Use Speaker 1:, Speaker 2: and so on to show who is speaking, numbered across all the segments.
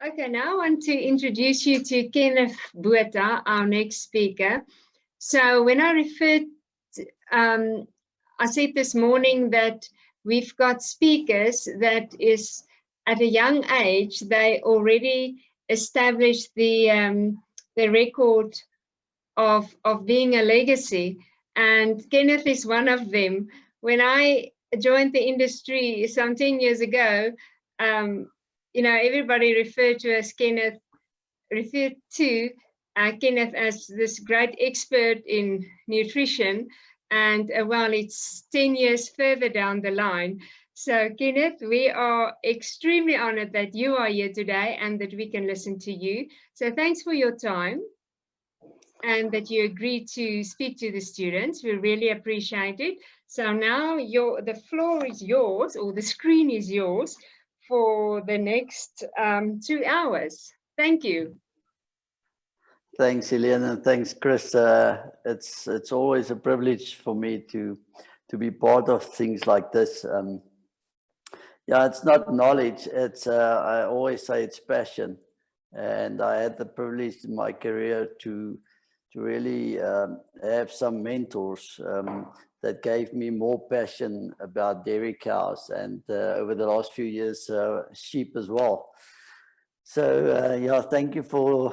Speaker 1: Okay, now I want to introduce you to Kenneth Botha, our next speaker. So when I I said this morning that we've got speakers that is at a young age, they already established the record of being a legacy. And Kenneth is one of them. When I joined the industry some 10 years ago, um, everybody referred to Kenneth as this great expert in nutrition. And well, it's 10 years further down the line. So Kenneth, we are extremely honored that you are here today and that we can listen to you. So thanks for your time and that you agreed to speak to the students. We really appreciate it. So now the floor is yours, or the screen is yours for the next 2 hours. Thank you.
Speaker 2: Thanks, Helena, and thanks, Chris. It's always a privilege for me to be part of things like this. Yeah, it's not knowledge. It's I always say it's passion, and I had the privilege in my career to really have some mentors that gave me more passion about dairy cows, and over the last few years, sheep as well. So yeah, thank you for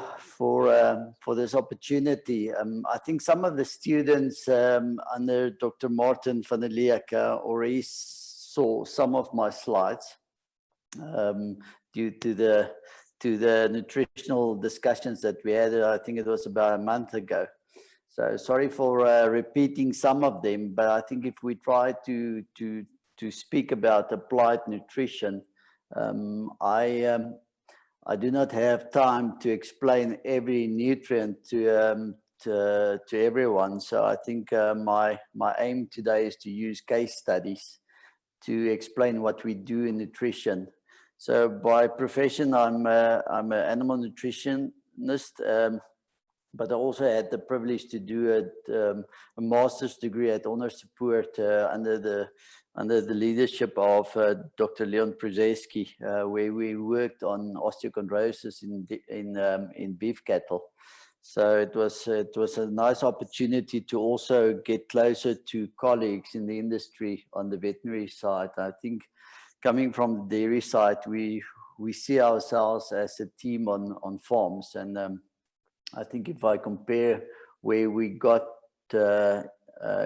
Speaker 2: this opportunity. I think some of the students under Dr. Martin van der Leek already saw some of my slides due to the nutritional discussions that we had. I think it was about a month ago. So sorry for repeating some of them, but I think if we try to speak about applied nutrition, I do not have time to explain every nutrient to everyone. So I think my aim today is to use case studies to explain what we do in nutrition. So by profession, I'm an animal nutritionist, but I also had the privilege to do a master's degree at Honors Support under the leadership of Dr. Leon Przeski, where we worked on osteochondrosis in beef cattle. So it was a nice opportunity to also get closer to colleagues in the industry on the veterinary side. I think coming from the dairy side, we see ourselves as a team on farms, and I think if I compare where we got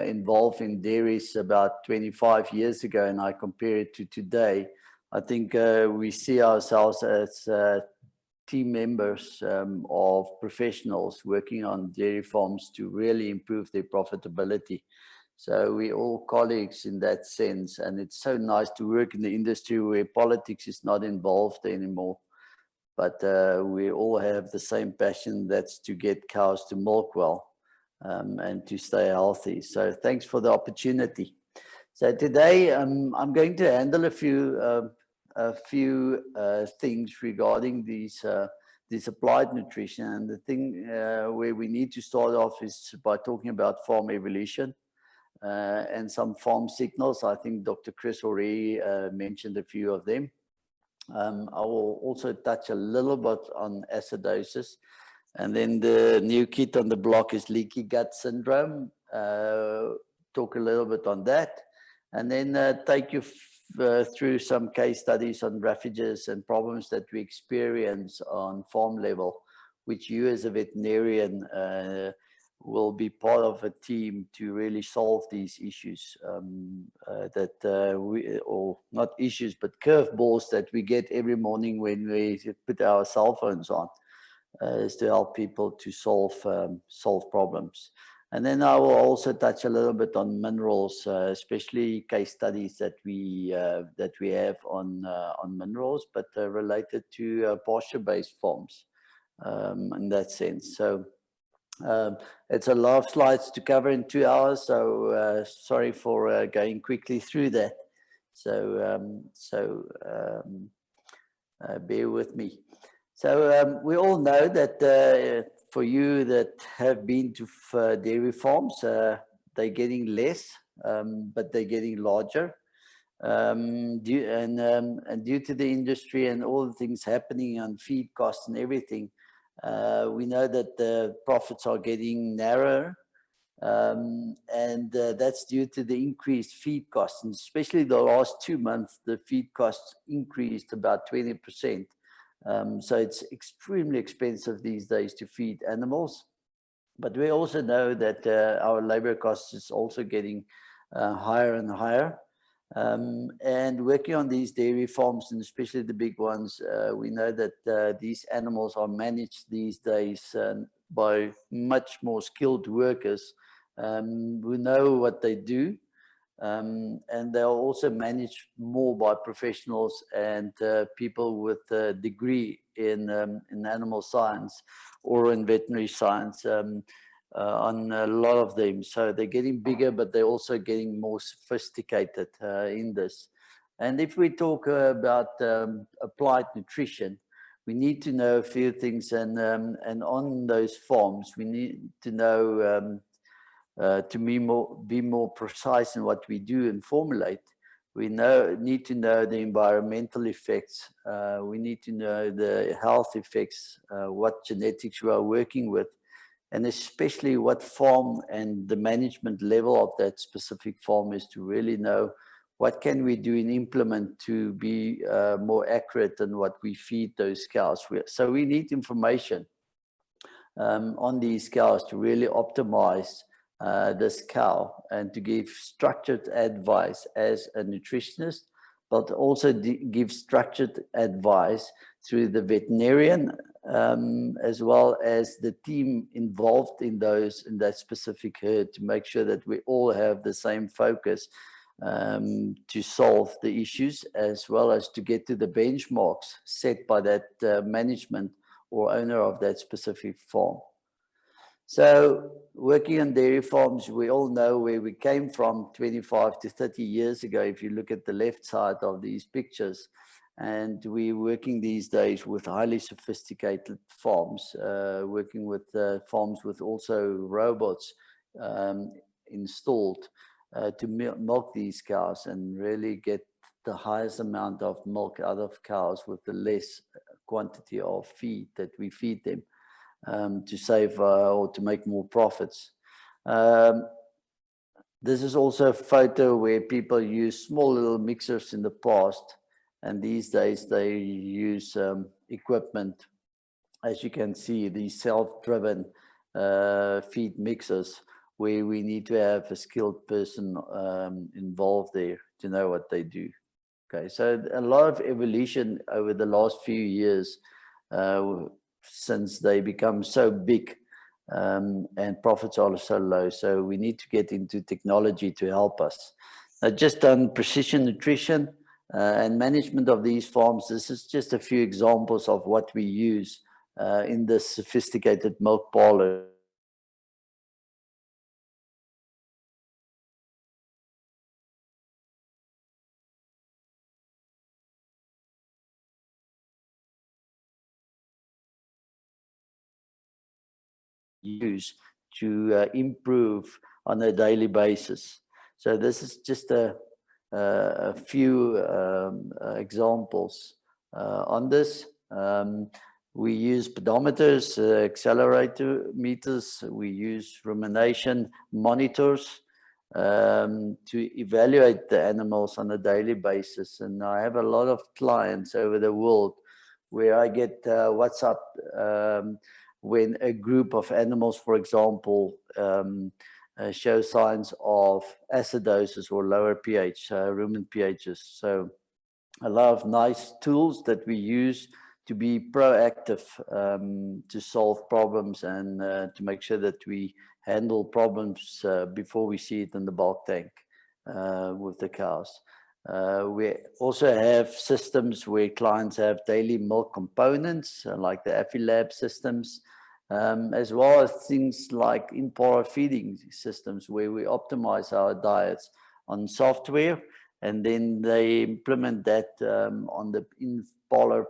Speaker 2: involved in dairies about 25 years ago, and I compare it to today, I think we see ourselves as team members of professionals working on dairy farms to really improve their profitability. So we're all colleagues in that sense, and it's so nice to work in the industry where politics is not involved anymore. But we all have the same passion, that's to get cows to milk well and to stay healthy. So thanks for the opportunity. So today I'm going to handle a few things regarding these applied nutrition. And the thing where we need to start off is by talking about farm evolution and some farm signals. I think Dr. Chris already mentioned a few of them. I will also touch a little bit on acidosis, and then the new kid on the block is leaky gut syndrome. Talk a little bit on that, and then take you through some case studies on ravages and problems that we experience on farm level, which you as a veterinarian will be part of a team to really solve these issues or not issues, but curveballs that we get every morning when we put our cell phones on, is to help people to solve problems. And then I will also touch a little bit on minerals, especially case studies that we have on minerals, but related to pasture-based farms in that sense. So it's a lot of slides to cover in 2 hours, so sorry for going quickly through that. So bear with me. So we all know that for you that have been to dairy farms, they're getting less, but they're getting larger. and due to the industry and all the things happening on feed costs and everything, we know that the profits are getting narrower. That's due to the increased feed costs, and especially the last 2 months, the feed costs increased about 20%. So it's extremely expensive these days to feed animals. But we also know that our labor costs is also getting higher and higher. And working on these dairy farms, and especially the big ones, we know that these animals are managed these days by much more skilled workers who know what they do. And they're also managed more by professionals and people with a degree in animal science or in veterinary science on a lot of them. So they're getting bigger, but they're also getting more sophisticated in this. And if we talk about applied nutrition, we need to know a few things, and on those farms, we need to know to be more precise in what we do and formulate. We need to know the environmental effects. We need to know the health effects, what genetics we are working with, and especially what farm and the management level of that specific farm is, to really know what can we do and implement to be more accurate than what we feed those cows with. So we need information on these cows to really optimize this cow and to give structured advice as a nutritionist, but also give structured advice through the veterinarian as well as the team involved in that specific herd, to make sure that we all have the same focus to solve the issues, as well as to get to the benchmarks set by that management or owner of that specific farm. So working on dairy farms, we all know where we came from 25 to 30 years ago, if you look at the left side of these pictures. And we're working these days with highly sophisticated farms, working with farms with also robots installed to milk these cows and really get the highest amount of milk out of cows with the less quantity of feed that we feed them. To save or to make more profits. This is also a photo where people use small little mixers in the past, and these days they use equipment. As you can see, these self-driven feed mixers, where we need to have a skilled person involved there to know what they do. Okay, so a lot of evolution over the last few years since they become so big and profits are so low. So we need to get into technology to help us. Just on precision nutrition and management of these farms, this is just a few examples of what we use in this sophisticated milk parlor. Use to improve on a daily basis. So this is just a few examples on this. We use pedometers, accelerator meters. We use rumination monitors to evaluate the animals on a daily basis. And I have a lot of clients over the world where I get WhatsApp when a group of animals, for example, show signs of acidosis or lower pH, rumen pHs. So a lot of nice tools that we use to be proactive to solve problems and to make sure that we handle problems before we see it in the bulk tank with the cows. We also have systems where clients have daily milk components like the Affilab systems, as well as things like in-parlor feeding systems where we optimize our diets on software, and then they implement that on the in-parlor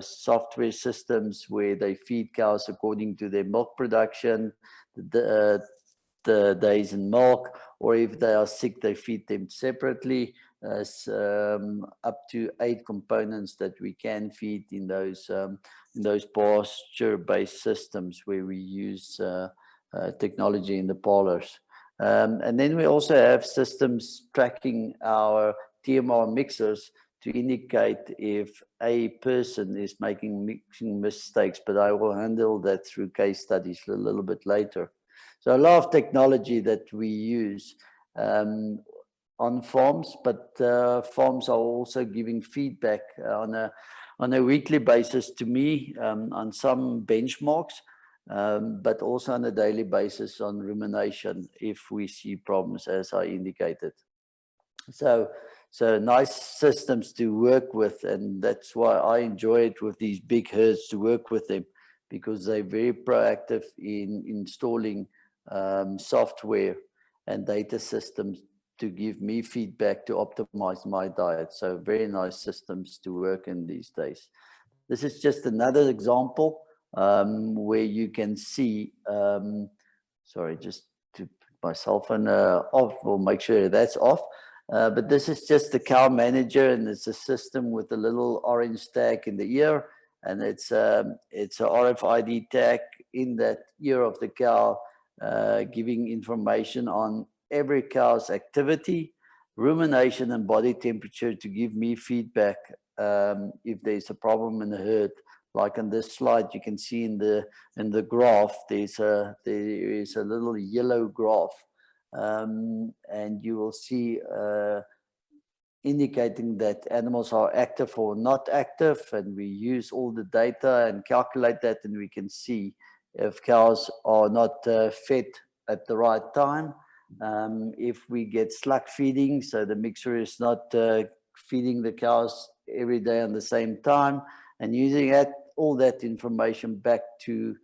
Speaker 2: software systems where they feed cows according to their milk production, the days in milk, or if they are sick, they feed them separately. up to 8 components that we can feed in those pasture-based systems where we use technology in the parlors. And then we also have systems tracking our TMR mixers to indicate if a person is making mixing mistakes, but I will handle that through case studies a little bit later. So a lot of technology that we use on farms, but farms are also giving feedback on a weekly basis to me on some benchmarks, but also on a daily basis on rumination if we see problems, as I indicated. So nice systems to work with, and that's why I enjoy it with these big herds, to work with them, because they're very proactive in installing software and data systems to give me feedback to optimize my diet. So very nice systems to work in these days. This is just another example where you can see, sorry, just to put my cell phone off, we'll make sure that's off. But this is just the cow manager, and it's a system with a little orange tag in the ear, and it's a RFID tag in that ear of the cow, giving information on every cow's activity, rumination, and body temperature to give me feedback if there's a problem in the herd. Like on this slide, you can see in the graph, there is a little yellow graph. And you will see indicating that animals are active or not active, and we use all the data and calculate that, and we can see if cows are not fed at the right time, if we get slack feeding, so the mixer is not feeding the cows every day on the same time, and using all that information back to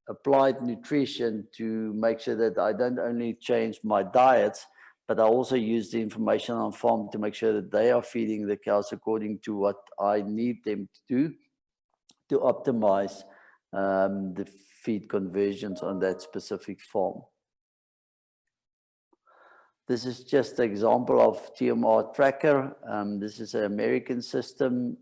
Speaker 2: applied nutrition to make sure that I don't only change my diets, but I also use the information on farm to make sure that they are feeding the cows according to what I need them to do to optimize the feed conversions on that specific farm. This is just an example of TMR tracker. This is an American system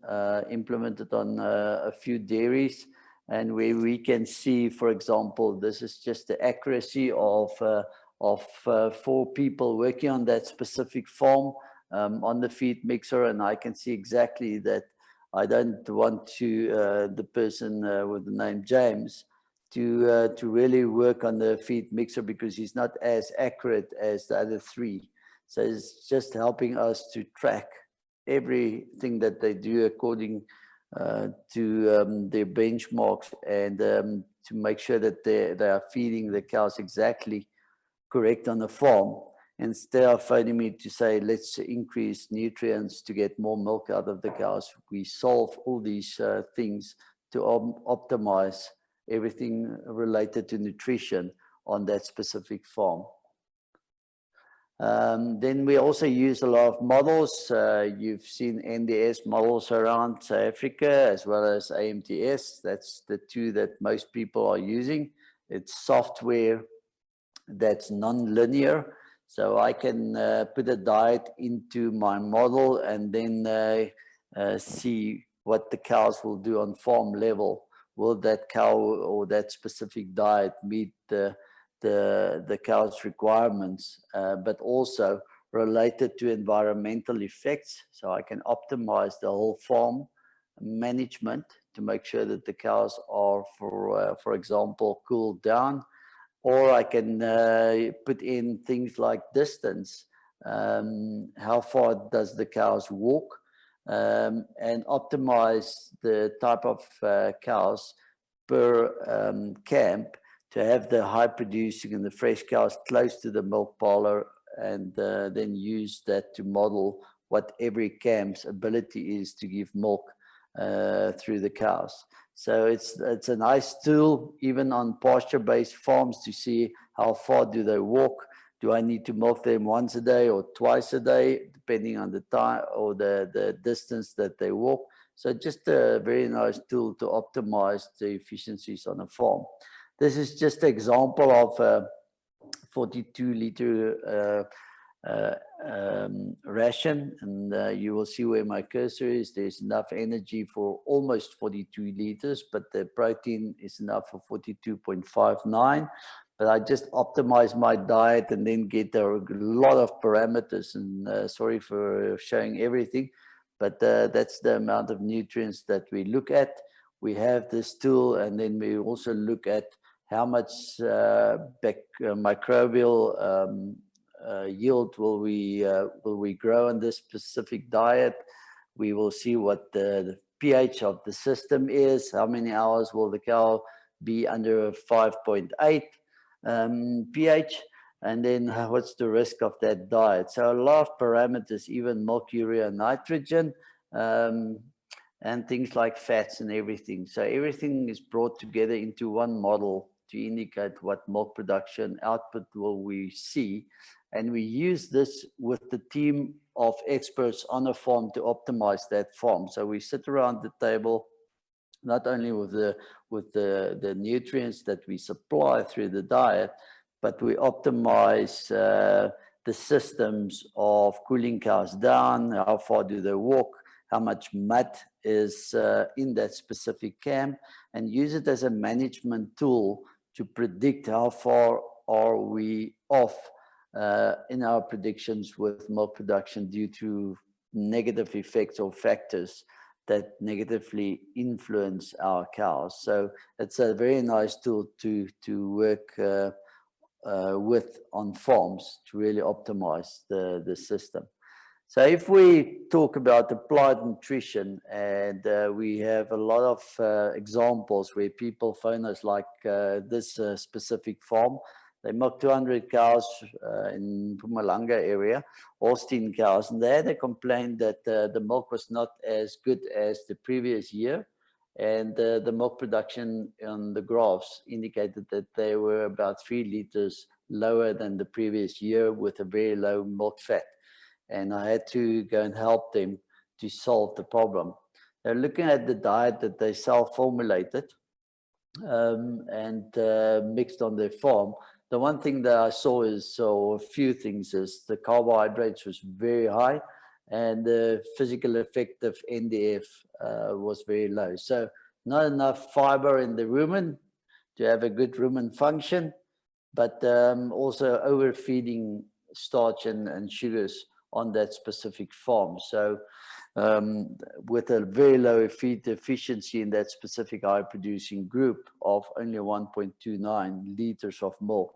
Speaker 2: implemented on a few dairies, and where we can see, for example, this is just the accuracy of 4 people working on that specific farm on the feed mixer, and I can see exactly that I don't want the person with the name James to really work on the feed mixer because he's not as accurate as the other 3. So it's just helping us to track everything that they do according to their benchmarks, and to make sure that they are feeding the cows exactly correct on the farm, instead of phoning me to say, let's increase nutrients to get more milk out of the cows. We solve all these things to optimize everything related to nutrition on that specific farm. Then we also use a lot of models. You've seen NDS models around South Africa, as well as AMTS. That's the 2 that most people are using. It's software that's non-linear. So I can put a diet into my model and then see what the cows will do on farm level. Will that cow or that specific diet meet the cow's requirements, but also related to environmental effects. So I can optimize the whole farm management to make sure that the cows are, for example, cooled down. Or I can put in things like distance. How far does the cows walk? And optimize the type of cows per camp to have the high producing and the fresh cows close to the milk parlor, and then use that to model what every camp's ability is to give milk through the cows. So it's a nice tool even on pasture-based farms to see how far do they walk. Do I need to milk them once a day or twice a day, depending on the time or the distance that they walk? So just a very nice tool to optimize the efficiencies on a farm. This is just an example of a 42-liter ration, and you will see where my cursor is. There's enough energy for almost 42 liters, but the protein is enough for 42.59. But I just optimize my diet and then get a lot of parameters, and sorry for showing everything, but that's the amount of nutrients that we look at. We have this tool, and then we also look at how much microbial yield will we grow in this specific diet. We will see what the pH of the system is. How many hours will the cow be under a 5.8 pH? And then what's the risk of that diet? So a lot of parameters, even milk urea nitrogen, and things like fats and everything. So everything is brought together into one model to indicate what milk production output will we see. And we use this with the team of experts on a farm to optimize that farm. So we sit around the table, not only with the nutrients that we supply through the diet, but we optimize the systems of cooling cows down. How far do they walk? How much mud is in that specific camp, and use it as a management tool to predict how far are we off in our predictions with milk production due to negative effects or factors that negatively influence our cows. So it's a very nice tool to work with on farms to really optimize the system. So if we talk about applied nutrition, and we have a lot of examples where people phone us, like this specific farm. They milk 200 cows in Mpumalanga area, Holstein cows, and they had a complaint that the milk was not as good as the previous year. And the milk production on the graphs indicated that they were about 3 liters lower than the previous year with a very low milk fat. And I had to go and help them to solve the problem. They're looking at the diet that they self-formulated and mixed on their farm. The one thing that I saw is, so a few things, is the carbohydrates was very high, and the physical effective NDF was very low. So not enough fiber in the rumen to have a good rumen function, but also overfeeding starch and sugars on that specific farm. So with a very low feed efficiency in that specific high producing group of only 1.29 liters of milk,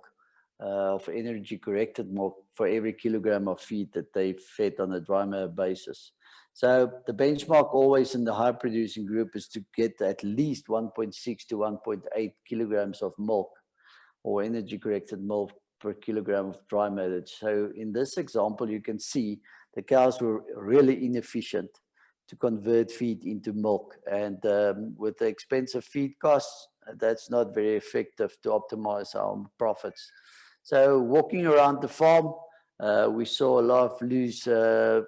Speaker 2: of energy corrected milk for every kilogram of feed that they fed on a dry matter basis. So the benchmark always in the high producing group is to get at least 1.6 to 1.8 kilograms of milk or energy corrected milk per kilogram of dry matter. So in this example, you can see the cows were really inefficient to convert feed into milk. And with the expensive feed costs, that's not very effective to optimize our profits. So walking around the farm, we saw a lot of loose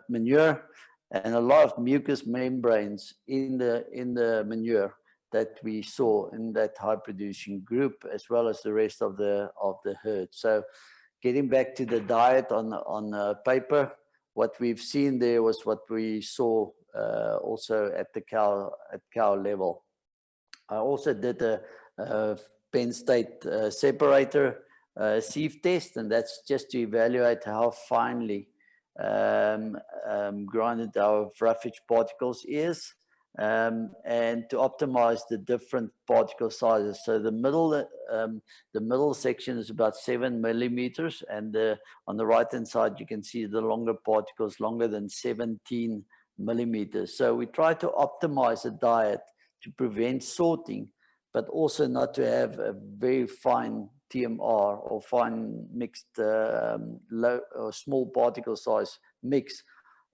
Speaker 2: manure and a lot of mucous membranes in the manure that we saw in that high producing group, as well as the rest of the herd. So getting back to the diet on paper, what we've seen there was what we saw also at the cow level. I also did a Penn State separator sieve test, and that's just to evaluate how finely grinded our roughage particles is. And to optimize the different particle sizes. So the middle section is about 7 millimeters, and on the right hand side you can see the longer particles longer than 17 millimeters. So we try to optimize a diet to prevent sorting, but also not to have a very fine TMR or fine mixed low or small particle size mix.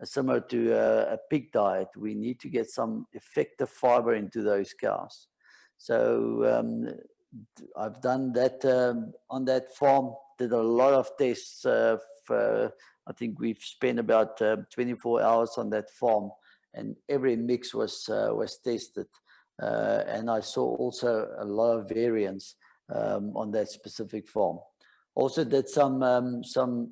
Speaker 2: Similar to a pig diet, we need to get some effective fiber into those cows. So I've done that on that farm, did a lot of tests. I think we've spent about 24 hours on that farm, and every mix was tested. And I saw also a lot of variance on that specific farm. Also did some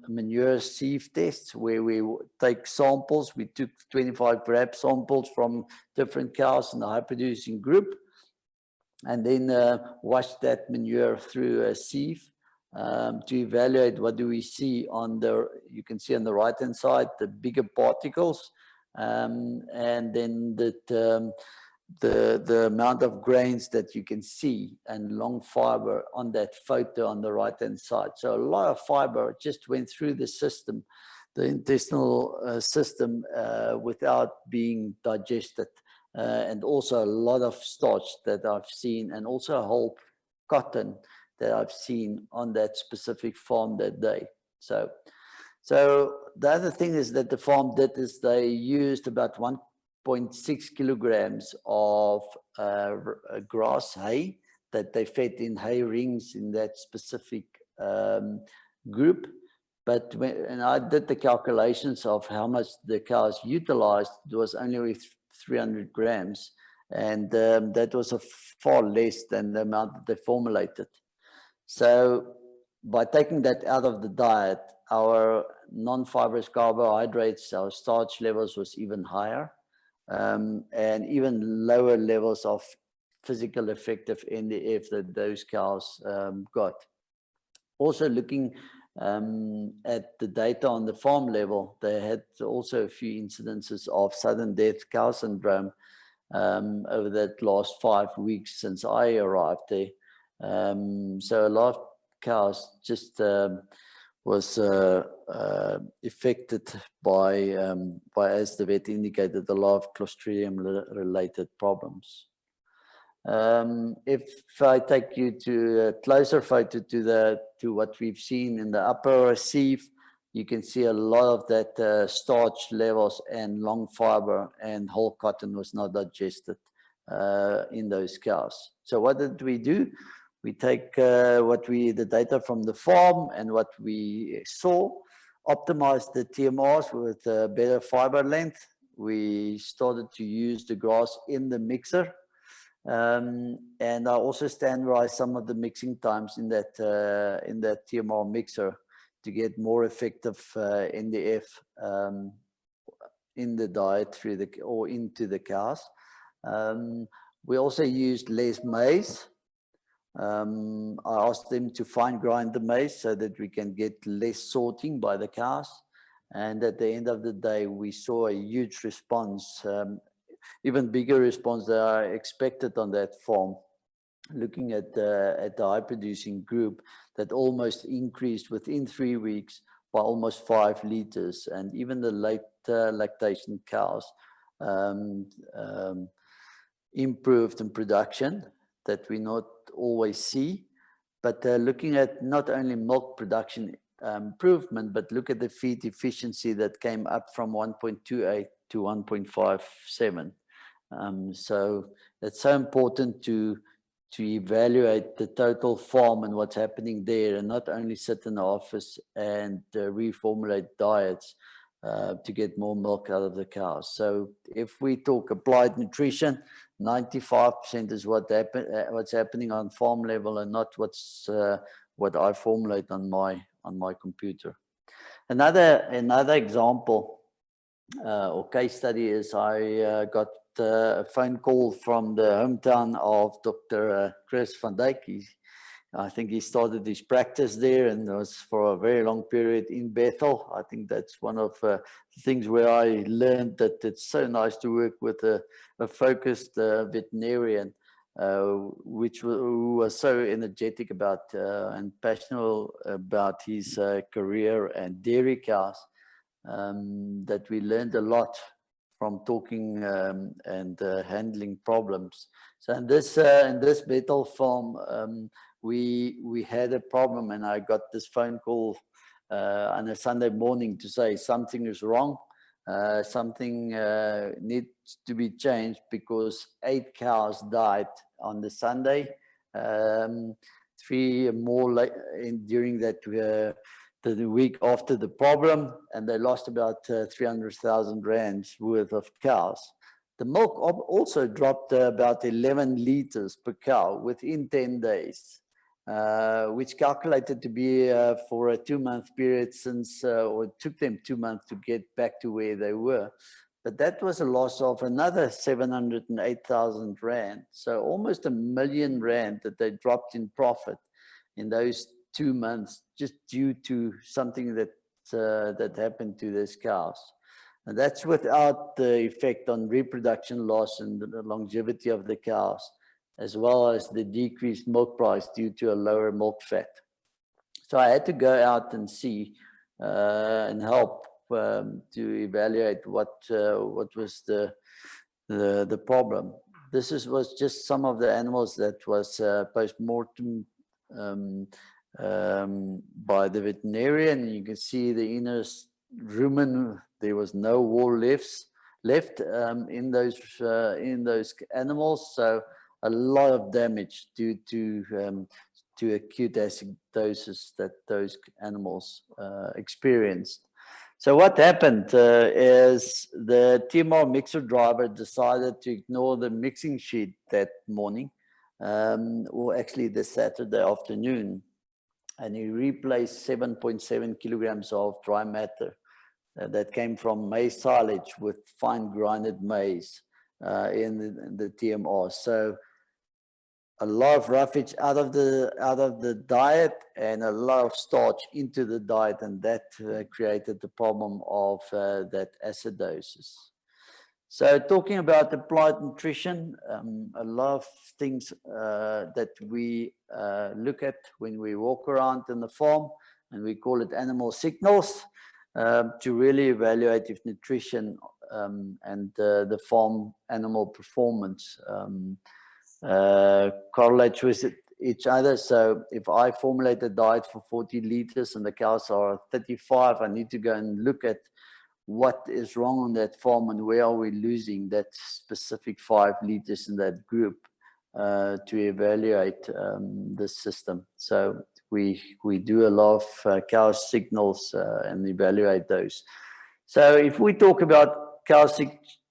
Speaker 2: manure sieve tests where we take samples. We took 25 grab samples from different cows in the high producing group, and then washed that manure through a sieve to evaluate what do we see on the, you can see on the right hand side, the bigger particles, and then the amount of grains that you can see and long fiber on that photo on the right hand side. So a lot of fiber just went through the system, the intestinal system, without being digested. And also a lot of starch that I've seen, and also whole cotton that I've seen on that specific farm that day. So the other thing is that the farm did is they used about 1.6 kilograms of grass hay that they fed in hay rings in that specific group. But and I did the calculations of how much the cows utilized, it was only with 300 grams. And that was a far less than the amount that they formulated. So by taking that out of the diet, our non-fibrous carbohydrates, our starch levels was even higher, and even lower levels of physical effective NDF that those cows got. Also looking at the data on the farm level, they had also a few incidences of sudden death cow syndrome over that last 5 weeks since I arrived there. So a lot of cows just was affected by, as the vet indicated, a lot of Clostridium-related problems. If I take you to a closer photo to what we've seen in the upper sieve, you can see a lot of that starch levels and long fiber and whole cotton was not digested in those cows. So what did we do? We take the data from the farm and what we saw, optimized the TMRs with better fiber length. We started to use the grass in the mixer. And I also standardized some of the mixing times in that TMR mixer to get more effective NDF in the diet through or into the cows. We also used less maize. I asked them to fine grind the maize so that we can get less sorting by the cows. And at the end of the day, we saw a huge response, even bigger response than I expected on that farm. Looking at the high producing group, that almost increased within 3 weeks by almost 5 liters, and even the late lactation cows improved in production that we not always see. But looking at not only milk production improvement, but look at the feed efficiency that came up from 1.28 to 1.57. So it's so important to evaluate the total farm and what's happening there, and not only sit in the office and reformulate diets to get more milk out of the cows. So if we talk applied nutrition, 95% is what's happening on farm level, and not what I formulate on my computer. Another example or case study is I got a phone call from the hometown of Dr. Chris van Dijk. I think he started his practice there and was for a very long period in Bethel. I think that's one of the things where I learned that it's so nice to work with a focused veterinarian, who was so energetic about and passionate about his career and dairy cows, that we learned a lot from talking and handling problems. So in this Bethel farm, we had a problem, and I got this phone call on a Sunday morning to say something is wrong, something needs to be changed, because 8 cows died on the Sunday, 3 more during that the week after the problem, and they lost about 300,000 rands worth of cows. The milk also dropped about 11 liters per cow within 10 days. which calculated to be for a 2-month period since, or it took them 2 months to get back to where they were. But that was a loss of another 708,000 Rand. So almost R1 million that they dropped in profit in those 2 months, just due to something that that happened to these cows. And that's without the effect on reproduction loss and the longevity of the cows, as well as the decreased milk price due to a lower milk fat. So I had to go out and see and help to evaluate what was the problem. This was just some of the animals that was post-mortem by the veterinarian. You can see the inner rumen. There was no wall left in those animals. So a lot of damage due to acute acidosis that those animals experienced. So what happened is the TMR mixer driver decided to ignore the mixing sheet that morning, or actually the Saturday afternoon, and he replaced 7.7 kilograms of dry matter that came from maize silage with fine grinded maize in the TMR. So a lot of roughage out of the diet and a lot of starch into the diet, and that created the problem of that acidosis. So talking about applied nutrition, a lot of things that we look at when we walk around in the farm, and we call it animal signals, to really evaluate if nutrition and the farm animal performance correlates with each other. So if I formulate a diet for 40 liters and the cows are 35, I need to go and look at what is wrong on that farm and where are we losing that specific 5 liters in that group to evaluate the system. So we do a lot of cow signals and evaluate those. So if we talk about cow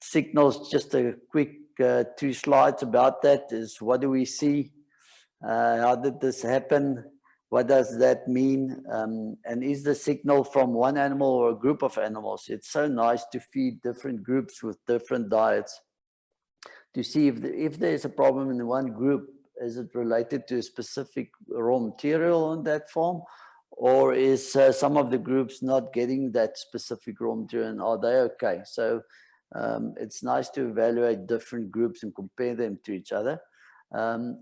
Speaker 2: signals, just a quick 2 slides about that is, what do we see? How did this happen? What does that mean? And is the signal from one animal or a group of animals? It's so nice to feed different groups with different diets to see if there's a problem in one group, is it related to a specific raw material on that farm? Or is some of the groups not getting that specific raw material, and are they okay? So it's nice to evaluate different groups and compare them to each other.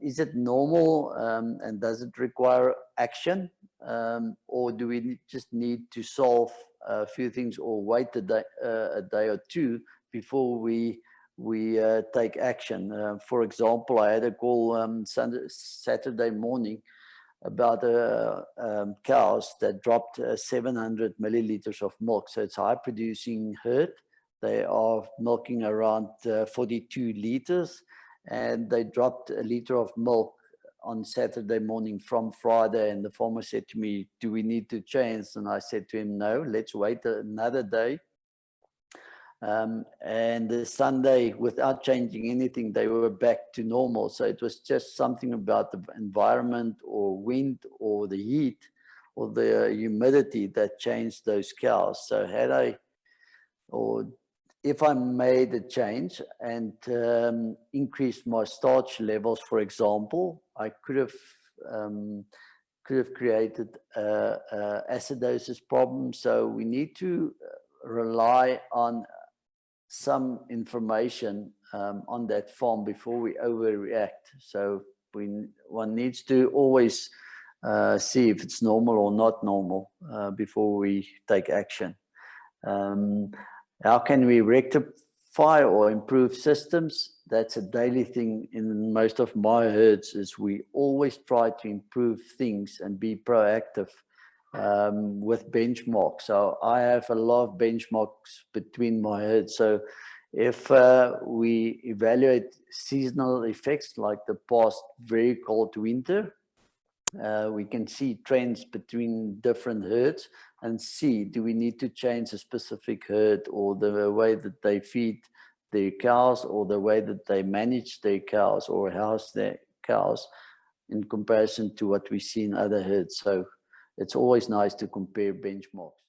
Speaker 2: Is it normal and does it require action? Or do we just need to solve a few things or wait a day or two before we take action? For example, I had a call Saturday morning about cows that dropped 700 milliliters of milk. So it's a high producing herd. They are milking around 42 liters, and they dropped a liter of milk on Saturday morning from Friday. And the farmer said to me, do we need to change? And I said to him, no, let's wait another day. And the Sunday, without changing anything, they were back to normal. So it was just something about the environment or wind or the heat or the humidity that changed those cows. So if I made a change and increased my starch levels, for example, I could have created acidosis problem. So we need to rely on some information on that farm before we overreact. So one needs to always see if it's normal or not normal before we take action. How can we rectify or improve systems? That's a daily thing in most of my herds, is we always try to improve things and be proactive with benchmarks. So I have a lot of benchmarks between my herds. So if we evaluate seasonal effects like the past very cold winter, we can see trends between different herds and see, do we need to change a specific herd or the way that they feed their cows or the way that they manage their cows or house their cows in comparison to what we see in other herds. So it's always nice to compare benchmarks.